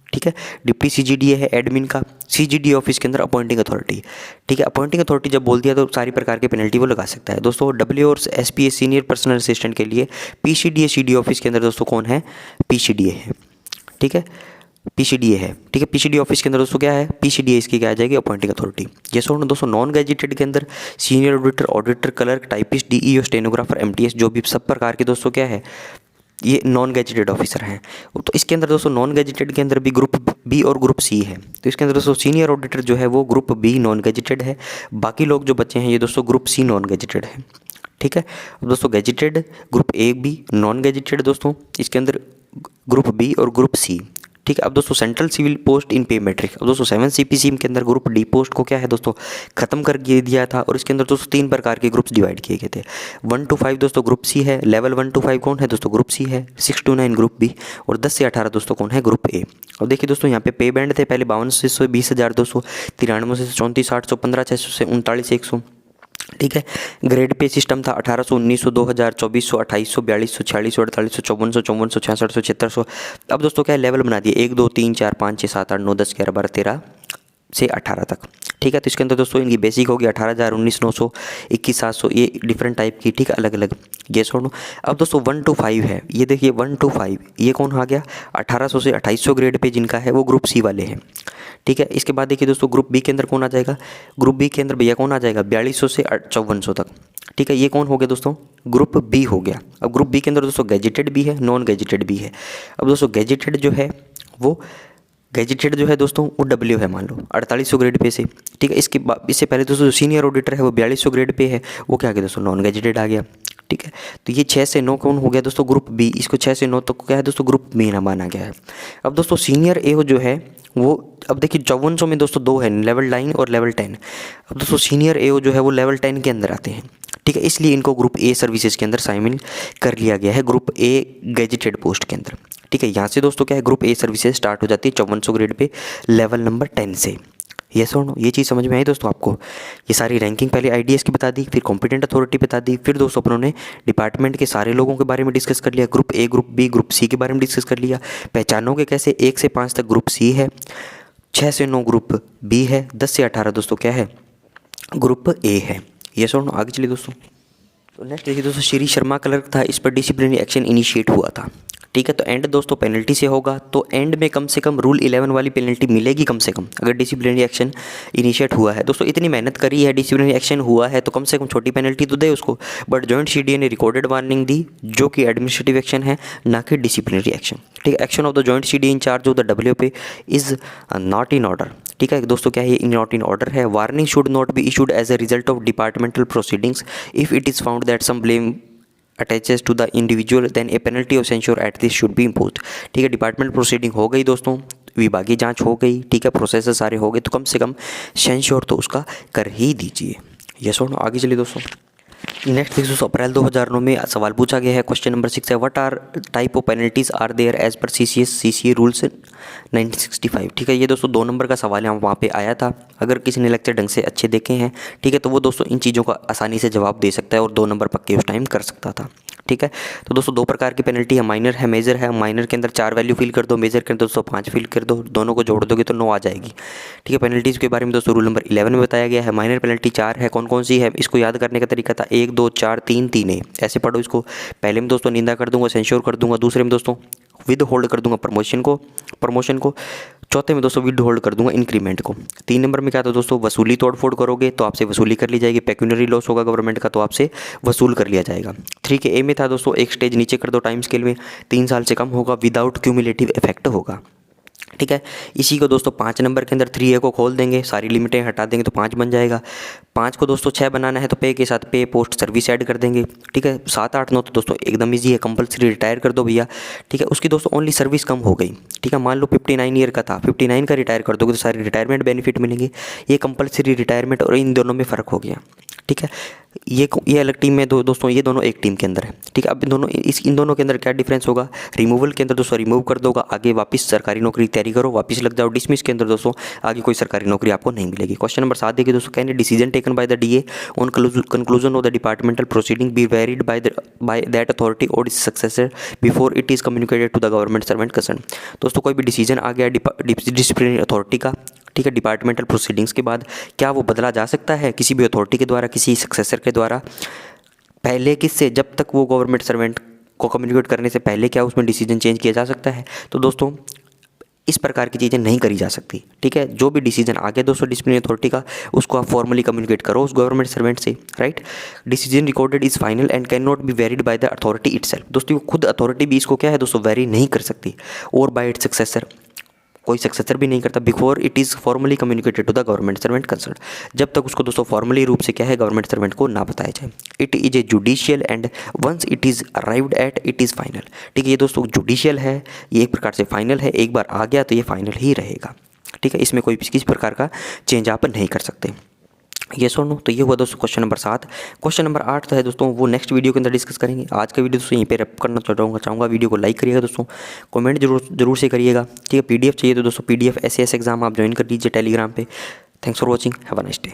ठीक है, डिप्टी CGDA है एडमिन का, CGDA ऑफिस के अंदर अपॉइंटिंग अथॉरिटी। ठीक है, अपॉइंटिंग अथॉरिटी जब बोल दिया तो सारी प्रकार के पेनल्टी वो लगा सकता है। दोस्तों WO और SPA सीनियर पर्सनल असिस्टेंट के लिए PCDA CDA ऑफिस के अंदर दोस्तों कौन है, PCDA है। ठीक है, PCDA है। ठीक है, PCDA ऑफिस के अंदर दोस्तों क्या है, PCDA इसकी क्या आ जाएगी, अपॉइंटिंग अथॉरिटी। जैसे दोस्तों नॉन गैजेटेड के अंदर senior auditor, clerk, typist, DEO, stenographer, MTS, जो भी सब प्रकार के दोस्तों क्या है, ये नॉन गैजेटेड ऑफिसर हैं। तो इसके अंदर दोस्तों नॉन गैजेटेड के अंदर भी ग्रुप B और ग्रुप C है। तो इसके अंदर दोस्तों सीनियर ऑडिटर जो है वो ग्रुप B नॉन गैजेटेड है, बाकी लोग जो बच्चे हैं ये दोस्तों ग्रुप C नॉन गैजेटेड है। ठीक है, अब दोस्तों gazetted group A B, non gazetted दोस्तों इसके अंदर ग्रुप B और ग्रुप C। ठीक है, अब दोस्तों सेंट्रल सिविल पोस्ट इन पे मैट्रिक, अब दोस्तों 7 CPC के अंदर ग्रुप D पोस्ट को क्या है दोस्तों खत्म कर दिया था, और इसके अंदर दोस्तों 3 प्रकार के ग्रुप्स डिवाइड किए गए थे। 1 to 5 दोस्तों ग्रुप C है, लेवल 1 to 5 कौन है दोस्तों, ग्रुप C है, 6 to 9 ग्रुप B, और 10 से 18 दोस्तों कौन है, ग्रुप A। अब देखिए दोस्तों यहाँ पे पे बैंड थे पहले 52 से 20,200, 93 से 34,800, 15,600 से 39,100। ठीक है, ग्रेड पे सिस्टम था 1800, 1900, 2000, 2400, 2800, 4200, 4600, 4800, 5400, 5400, 6600, 7600। अब दोस्तों क्या है, लेवल बना दिए 1 2 3 4 5 6 7 8 9 10 11 12 13 से 18 तक, ठीक है। तो इसके अंदर दोस्तों इनकी बेसिक होगी 18,000, 19,900, 21,700, ये डिफरेंट टाइप की, ठीक है, अलग अलग, ये सुनो। अब दोस्तों 1 to 5 है, ये देखिए 1 to 5, ये कौन आ गया, 1800 से 2800 ग्रेड पे जिनका है वो ग्रुप सी वाले हैं, ठीक है। इसके बाद देखिए दोस्तों ग्रुप बी के अंदर कौन आ जाएगा, ग्रुप बी के अंदर भैया कौन आ जाएगा, 4200 से 5400 तक, ठीक है। ये कौन हो गया दोस्तों, ग्रुप बी हो गया। अब ग्रुप बी के अंदर दोस्तों गैजेटेड भी है, नॉन गैजेटेड भी है। अब दोस्तों गैजेटेड जो है वो गैजेटेड जो है दोस्तों वो डब्ल्यू है, मान लो 4800 ग्रेड पे से, ठीक है। इससे पहले दोस्तों जो सीनियर ऑडिटर है वो 4200 ग्रेड पे है, वो क्या आ गया दोस्तों, नॉन गैजेटेड आ गया, ठीक है। तो ये 6 से 9 कौन हो गया दोस्तों, ग्रुप बी। इसको 6 से 9 तक क्या है दोस्तों, ग्रुप बी ना माना गया है। अब दोस्तों सीनियर ए जो है वो, अब देखिए 5400 में दोस्तों 2 है, लेवल 9 और लेवल 10। अब दोस्तों सीनियर ए जो है वो लेवल 10 के अंदर आते हैं, ठीक है। इसलिए इनको ग्रुप ए सर्विसेज के अंदर शामिल कर लिया गया है, ग्रुप ए गैजेटेड पोस्ट के अंदर, ठीक है। यहाँ से दोस्तों क्या है, ग्रुप ए सर्विसेज स्टार्ट हो जाती है 5400 ग्रेड पे लेवल नंबर 10 से। ये सुनो, ये चीज़ समझ में आई दोस्तों आपको। ये सारी रैंकिंग पहले आईडीएस की बता दी, फिर कॉम्पिटेंट अथॉरिटी बता दी, फिर दोस्तों अपनों ने डिपार्टमेंट के सारे लोगों के बारे में डिस्कस कर लिया, group A, group B, group C के बारे में डिस्कस कर लिया। पहचानोगे कैसे, 1 से 5 तक ग्रुप सी है, 6 से 9 ग्रुप बी है, 10 से 18 दोस्तों क्या है, ग्रुप ए है। ये सुनो, आगे चलिए दोस्तों। तो नेक्स्ट देखिए दोस्तों, श्री शर्मा क्लर्क था, इस पर डिसिप्लिनरी एक्शन इनिशिएट हुआ था, ठीक है। तो एंड दोस्तों पेनल्टी से होगा, तो एंड में कम से कम रूल 11 वाली पेनल्टी मिलेगी कम से कम, अगर डिसिप्लिनरी एक्शन इनिशिएट हुआ है। दोस्तों इतनी मेहनत करी है, डिसिप्लिनरी एक्शन हुआ है, तो कम से कम छोटी पेनल्टी तो दे उसको। बट जॉइंट सीडीए ने रिकॉर्डेड वार्निंग दी, जो कि एडमिनिस्ट्रेटिव एक्शन है, ना कि डिसिप्लिनरी एक्शन, ठीक है। Action of the joint CDA in charge of the W pay is not in order, ठीक है दोस्तों, क्या है, नॉट इन ऑर्डर है। Warning should not be issued as a result of departmental proceedings if it is found that some blame attaches to the individual then a penalty of censure at this should be imposed, ठीक है। Department proceeding हो गई दोस्तों, विभागीय जांच हो गई, ठीक है, प्रोसेस सारे हो गए, तो कम से कम सेंश्योर तो उसका कर ही दीजिए। ये सुनो, आगे चलिए दोस्तों। नेक्स्ट देखिए दोस्तों, अप्रैल 2009 में सवाल पूछा गया है, क्वेश्चन नंबर 6 है, what are type of penalties are there as per CCA rules 1965, ठीक है। ये दोस्तों 2 नंबर का सवाल है, वहाँ पे आया था। अगर किसी ने लेक्चर ढंग से अच्छे देखे हैं, ठीक है, तो वो दोस्तों इन चीज़ों का आसानी से जवाब दे सकता है और 2 नंबर पक्के उस टाइम कर सकता था, ठीक है। तो दोस्तों 2 प्रकार की पेनल्टी है, माइनर है, मेजर है। माइनर के अंदर 4 वैल्यू फिल कर दो, मेजर के अंदर दोस्तों 5 फिल कर दो, दोनों को जोड़ दोगे तो 9 आ जाएगी, ठीक है। पेनल्टीज़ के बारे में दोस्तों रूल नंबर 11 में बताया गया है। माइनर पेनल्टी 4 है, कौन कौन सी है, इसको याद करने का तरीका था 1 2 4 3 3 है, ऐसे पढ़ो इसको। पहले में दोस्तों निंदा कर दूंगा, सेंश्योर कर दूंगा, दूसरे में दोस्तों विद होल्ड कर दूंगा प्रमोशन को, चौथे में दोस्तों विद होल्ड कर दूंगा इंक्रीमेंट को। 3 नंबर में क्या था दोस्तों, वसूली तोड़फोड़ करोगे तो आपसे वसूली कर ली जाएगी, पेक्यूनरी लॉस होगा गवर्नमेंट का तो आपसे वसूल कर लिया जाएगा। 3 के ए में था दोस्तों, एक स्टेज नीचे कर दो टाइम स्केल में, 3 साल से कम होगा, विदाउट क्यूमुलेटिव इफेक्ट होगा, ठीक है। इसी को दोस्तों 5 नंबर के अंदर 3A को खोल देंगे, सारी लिमिटें हटा देंगे तो 5 बन जाएगा। 5 को दोस्तों 6 बनाना है तो पे के साथ पे पोस्ट सर्विस ऐड कर देंगे, ठीक है। 7 8 9 तो दोस्तों एकदम इजी है, कंपलसरी रिटायर कर दो भैया, ठीक है। उसकी दोस्तों ओनली सर्विस कम हो गई, ठीक है। मान लो 59 ईयर का था, 59 का रिटायर कर दोगे तो सारे रिटायरमेंट बेनिफिट मिलेंगे। ये कंपलसरी रिटायरमेंट और इन दोनों में फ़र्क हो गया, ठीक है। ये अलग टीम में दोस्तों, ये दोनों एक टीम के अंदर है, ठीक है। अब इन दोनों के अंदर क्या डिफरेंस होगा, रिमूवल के अंदर दोस्तों रिमूव कर दोगा, आगे वापस सरकारी नौकरी की तैयारी करो, वापस लग जाओ। डिसमिस के अंदर दोस्तों आगे कोई सरकारी नौकरी आपको नहीं मिलेगी। क्वेश्चन नंबर 7 देखिए दोस्तों, can a decision taken by the DA on conclusion of the departmental proceeding be varied by that authority or its successor before it is communicated to the government servant concern. दोस्तों कोई भी decision आ गया disciplinary authority का, ठीक है, departmental proceedings के बाद, क्या वो बदला जा सकता है किसी भी अथॉरिटी के द्वारा, किसी सक्सेसर के द्वारा, पहले किससे, जब तक वो गवर्नमेंट सर्वेंट को कम्युनिकेट करने से पहले क्या उसमें डिसीजन चेंज किया जा सकता है। तो दोस्तों इस प्रकार की चीज़ें नहीं करी जा सकती, ठीक है। जो भी डिसीजन आ गया दोस्तों डिसिप्लिनरी अथॉरिटी का, उसको आप फॉर्मली कम्युनिकेट करो उस गवर्नमेंट सर्वेंट से, right. Decision recorded is final and can not be varied by the authority itself. दोस्तों खुद अथॉरिटी भी इसको क्या है दोस्तों वेरी नहीं कर सकती, और बाय इट्स सक्सेसर, कोई सक्सेसर भी नहीं करता, before it is formally communicated to the government servant concern, जब तक उसको दोस्तों फॉर्मली रूप से क्या है गवर्नमेंट सर्वेंट को ना बताया जाए। It is a judicial and once it is arrived at it is final, ठीक है। ये दोस्तों जुडिशियल है, ये एक प्रकार से फाइनल है, एक बार आ गया तो ये फाइनल ही रहेगा, ठीक है। इसमें कोई किसी प्रकार का चेंज आप नहीं कर सकते। ये सुनो, तो ये हुआ दोस्तों क्वेश्चन नंबर 7। क्वेश्चन नंबर 8 है दोस्तों, वो नेक्स्ट वीडियो के अंदर डिस्कस करेंगे। आज का वीडियो दोस्तों यहीं पे रैप करना चाहूँगा। वीडियो को लाइक करिएगा दोस्तों, कमेंट जरूर से करिएगा, ठीक है। PDF चाहिए तो दोस्तों PDF SAS एग्जाम आप ज्वाइन कर लीजिए टेलीग्राम पे। Thanks for watching, have a nice day.